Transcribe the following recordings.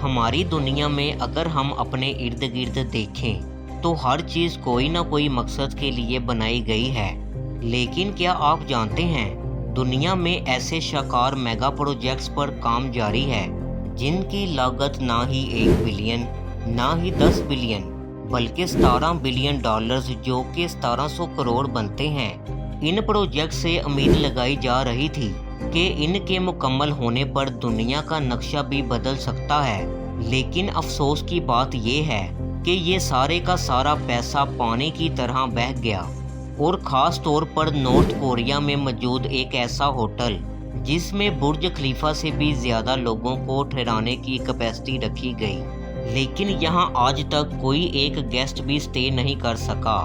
हमारी दुनिया में अगर हम अपने इर्द गिर्द देखें तो हर चीज़ कोई ना कोई मकसद के लिए बनाई गई है। लेकिन क्या आप जानते हैं दुनिया में ऐसे शानदार मेगा प्रोजेक्ट्स पर काम जारी है जिनकी लागत ना ही 1 बिलियन ना ही 10 बिलियन बल्कि 17 बिलियन डॉलर्स जो कि 1700 करोड़ बनते हैं। इन प्रोजेक्ट से उम्मीद लगाई जा रही थी कि इनके मुकम्मल होने पर दुनिया का नक्शा भी बदल सकता है, लेकिन अफसोस की बात यह है कि ये सारे का सारा पैसा पानी की तरह बह गया। और ख़ास तौर पर नॉर्थ कोरिया में मौजूद एक ऐसा होटल जिसमें बुर्ज खलीफा से भी ज़्यादा लोगों को ठहराने की कैपेसिटी रखी गई, लेकिन यहाँ आज तक कोई एक गेस्ट भी स्टे नहीं कर सका।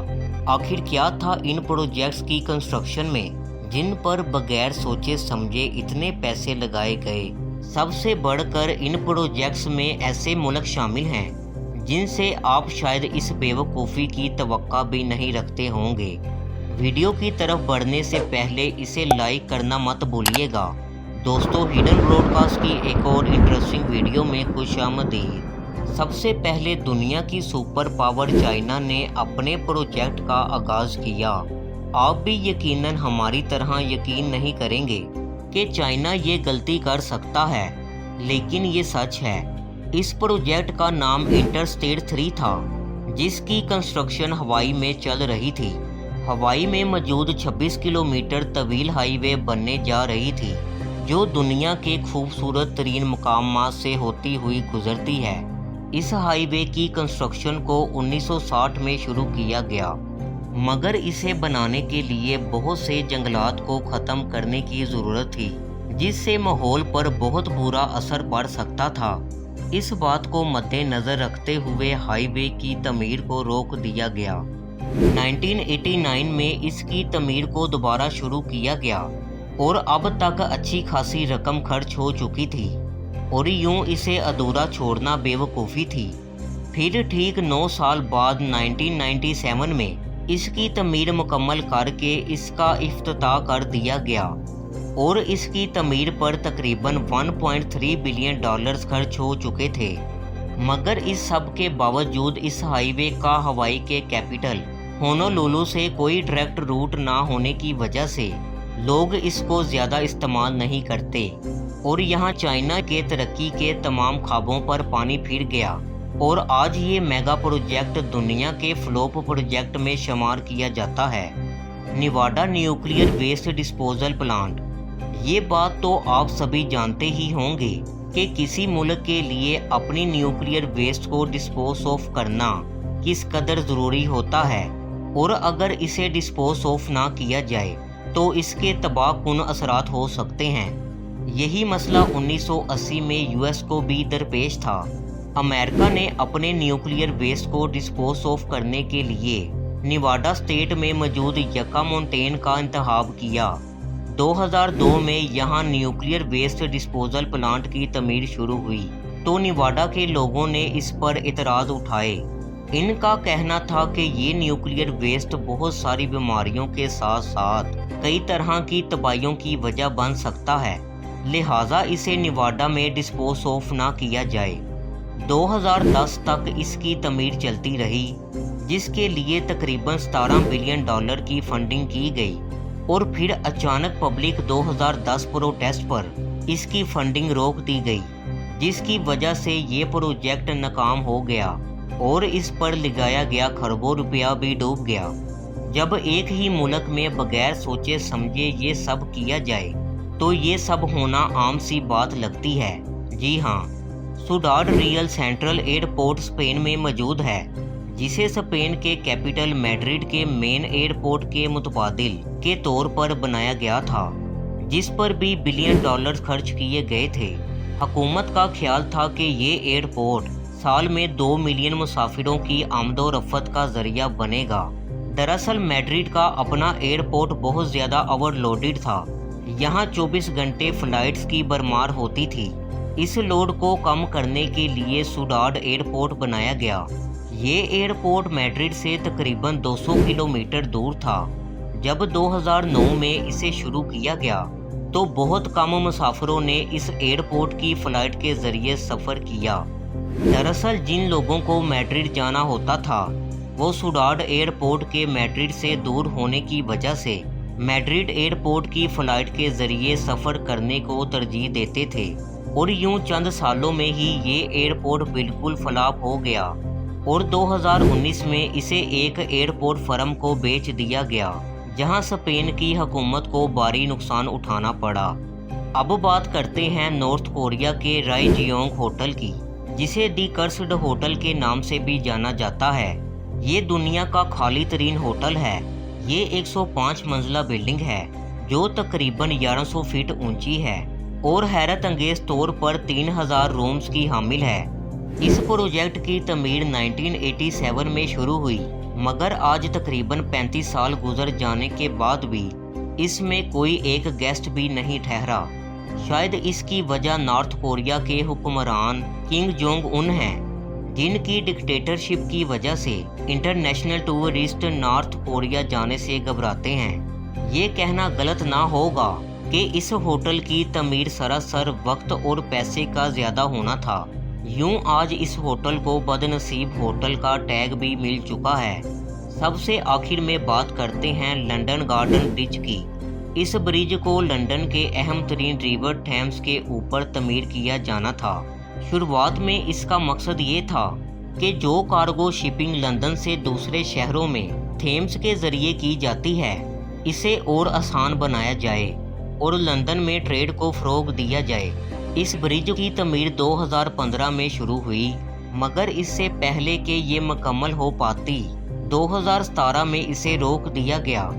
आखिर क्या था इन प्रोजेक्ट्स की कंस्ट्रक्शन में जिन पर बगैर सोचे समझे इतने पैसे लगाए गए? सबसे बढ़कर इन प्रोजेक्ट्स में ऐसे मुल्क शामिल हैं जिनसे आप शायद इस बेवकूफ़ी की तवक्का भी नहीं रखते होंगे। वीडियो की तरफ बढ़ने से पहले इसे लाइक करना मत भूलिएगा। दोस्तों, हिडन ब्रॉडकास्ट की एक और इंटरेस्टिंग वीडियो में खुशामदीद। सबसे पहले दुनिया की सुपर पावर चाइना ने अपने प्रोजेक्ट का आगाज़ किया। आप भी यकीनन हमारी तरह यकीन नहीं करेंगे कि चाइना ये गलती कर सकता है, लेकिन ये सच है। इस प्रोजेक्ट का नाम इंटरस्टेट 3 था, जिसकी कंस्ट्रक्शन हवाई में चल रही थी। हवाई में मौजूद 26 किलोमीटर तवील हाईवे बनने जा रही थी, जो दुनिया के खूबसूरत तरीन मकामात से होती हुई गुजरती है। इस हाईवे की कंस्ट्रक्शन को 1960 में शुरू किया गया, मगर इसे बनाने के लिए बहुत से जंगलात को ख़त्म करने की ज़रूरत थी, जिससे माहौल पर बहुत बुरा असर पड़ सकता था। इस बात को मद्देनज़र रखते हुए हाईवे की तमीर को रोक दिया गया। 1989 में इसकी तमीर को दोबारा शुरू किया गया और अब तक अच्छी खासी रकम खर्च हो चुकी थी, और यूं इसे अधूरा छोड़ना बेवकूफ़ी थी। फिर ठीक 9 साल बाद 1997 में इसकी तमीर मुकम्मल करके इसका इफ्तिताह कर दिया गया और इसकी तमीर पर तकरीबन 1.3 बिलियन डॉलर्स खर्च हो चुके थे। मगर इस सब के बावजूद इस हाईवे का हवाई के कैपिटल होनोलुलु से कोई डायरेक्ट रूट ना होने की वजह से लोग इसको ज़्यादा इस्तेमाल नहीं करते, और यहाँ चाइना के तरक्की के तमाम ख्वाबों पर पानी फिर गया और आज ये मेगा प्रोजेक्ट दुनिया के फ्लॉप प्रोजेक्ट में शुमार किया जाता है। Nevada nuclear waste disposal plant. ये बात तो आप सभी जानते ही होंगे कि किसी मुल्क के लिए अपनी न्यूक्लियर वेस्ट को डिस्पोज ऑफ करना किस कदर ज़रूरी होता है, और अगर इसे डिस्पोज ऑफ ना किया जाए तो इसके तबाहकुन असरात हो सकते हैं। यही मसला 1980 में यूएस को भी दरपेश था। अमेरिका ने अपने न्यूक्लियर वेस्ट को डिस्पोज ऑफ करने के लिए नेवाडा स्टेट में मौजूद यका माउंटेन का इंतखाब किया। 2002 में यहाँ न्यूक्लियर वेस्ट डिस्पोजल प्लांट की तमीर शुरू हुई तो नेवाडा के लोगों ने इस पर इतराज़ उठाए। इनका कहना था कि ये न्यूक्लियर वेस्ट बहुत सारी बीमारियों के साथ साथ कई तरह की तबाहियों की वजह बन सकता है, लिहाजा इसे नेवाडा में डिस्पोज ऑफ ना किया जाए। 2010 तक इसकी तमीर चलती रही, जिसके लिए तकरीबन 17 बिलियन डॉलर की फंडिंग की गई, और फिर अचानक पब्लिक 2010 प्रोटेस्ट पर इसकी फंडिंग रोक दी गई, जिसकी वजह से ये प्रोजेक्ट नाकाम हो गया और इस पर लगाया गया खरबों रुपया भी डूब गया। जब एक ही मुल्क में बगैर सोचे समझे ये सब किया जाए तो ये सब होना आम सी बात लगती है। जी हाँ, सुडाड रियल सेंट्रल एयरपोर्ट स्पेन में मौजूद है, जिसे स्पेन के कैपिटल मैड्रिड के मेन एयरपोर्ट के मुतबादिल के तौर पर बनाया गया था, जिस पर भी बिलियन डॉलर्स खर्च किए गए थे। हुकूमत का ख्याल था कि ये एयरपोर्ट साल में 2 मिलियन मुसाफिरों की आमदोरफ्त का जरिया बनेगा। दरअसल मैड्रिड का अपना एयरपोर्ट बहुत ज़्यादा ओवरलोडेड था। यहाँ 24 घंटे फ्लाइट्स की भरमार होती थी। इस लोड को कम करने के लिए सुडाड एयरपोर्ट बनाया गया। ये एयरपोर्ट मैड्रिड से तकरीबन 200 किलोमीटर दूर था। जब 2009 में इसे शुरू किया गया तो बहुत कम मुसाफिरों ने इस एयरपोर्ट की फ़्लाइट के ज़रिए सफ़र किया। दरअसल जिन लोगों को मैड्रिड जाना होता था वो सुडाड एयरपोर्ट के मैड्रिड से दूर होने की वजह से मैड्रिड एयरपोर्ट की फ़्लाइट के ज़रिए सफ़र करने को तरजीह देते थे और यूं चंद सालों में ही ये एयरपोर्ट बिल्कुल फ्लॉप हो गया और 2019 में इसे एक एयरपोर्ट फर्म को बेच दिया गया, जहां स्पेन की हुकूमत को भारी नुकसान उठाना पड़ा। अब बात करते हैं नॉर्थ कोरिया के रायजियोंग होटल की, जिसे दी कर्स्ड होटल के नाम से भी जाना जाता है। ये दुनिया का खाली तरीन होटल है। ये 105 मंजिला बिल्डिंग है जो तकरीबन 1100 फीट ऊंची है और हैरत अंगेज तौर पर 3000 रूम्स की हामिल है। इस प्रोजेक्ट की तमीर 1987 में शुरू हुई, मगर आज तकरीबन 35 साल गुजर जाने के बाद भी इसमें कोई एक गेस्ट भी नहीं ठहरा। शायद इसकी वजह नॉर्थ कोरिया के हुक्मरान किम जोंग उन हैं, जिनकी डिक्टेटरशिप की वजह से इंटरनेशनल टूरिस्ट नॉर्थ कोरिया जाने से घबराते हैं। ये कहना गलत ना होगा कि इस होटल की तमीर सरासर वक्त और पैसे का ज़्यादा होना था। यूं आज इस होटल को बदनसीब होटल का टैग भी मिल चुका है। सबसे आखिर में बात करते हैं लंदन गार्डन ब्रिज की। इस ब्रिज को लंदन के अहम तरीन रिवर थेम्स के ऊपर तमीर किया जाना था। शुरुआत में इसका मकसद ये था कि जो कार्गो शिपिंग लंदन से दूसरे शहरों में थेम्स के ज़रिए की जाती है, इसे और आसान बनाया जाए और लंदन में ट्रेड को फ़रोग़ दिया जाए। इस ब्रिज की तमीर 2015 में शुरू हुई, मगर इससे पहले कि ये मुकम्मल हो पाती 2017 में इसे रोक दिया गया।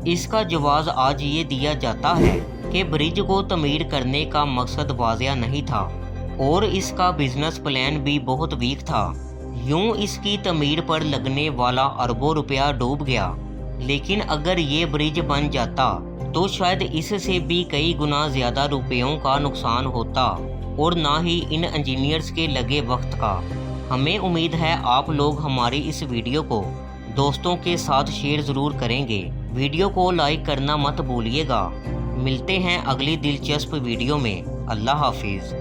इसका जवाब आज ये दिया जाता है कि ब्रिज को तमीर करने का मकसद वाज़िया नहीं था और इसका बिजनेस प्लान भी बहुत वीक था। यूं इसकी तमीर पर लगने वाला अरबों रुपया डूब गया, लेकिन अगर ये ब्रिज बन जाता तो शायद इससे भी कई गुना ज़्यादा रुपयों का नुकसान होता और ना ही इन इंजीनियर्स के लगे वक्त का। हमें उम्मीद है आप लोग हमारी इस वीडियो को दोस्तों के साथ शेयर ज़रूर करेंगे। वीडियो को लाइक करना मत भूलिएगा। मिलते हैं अगली दिलचस्प वीडियो में। अल्लाह हाफिज़।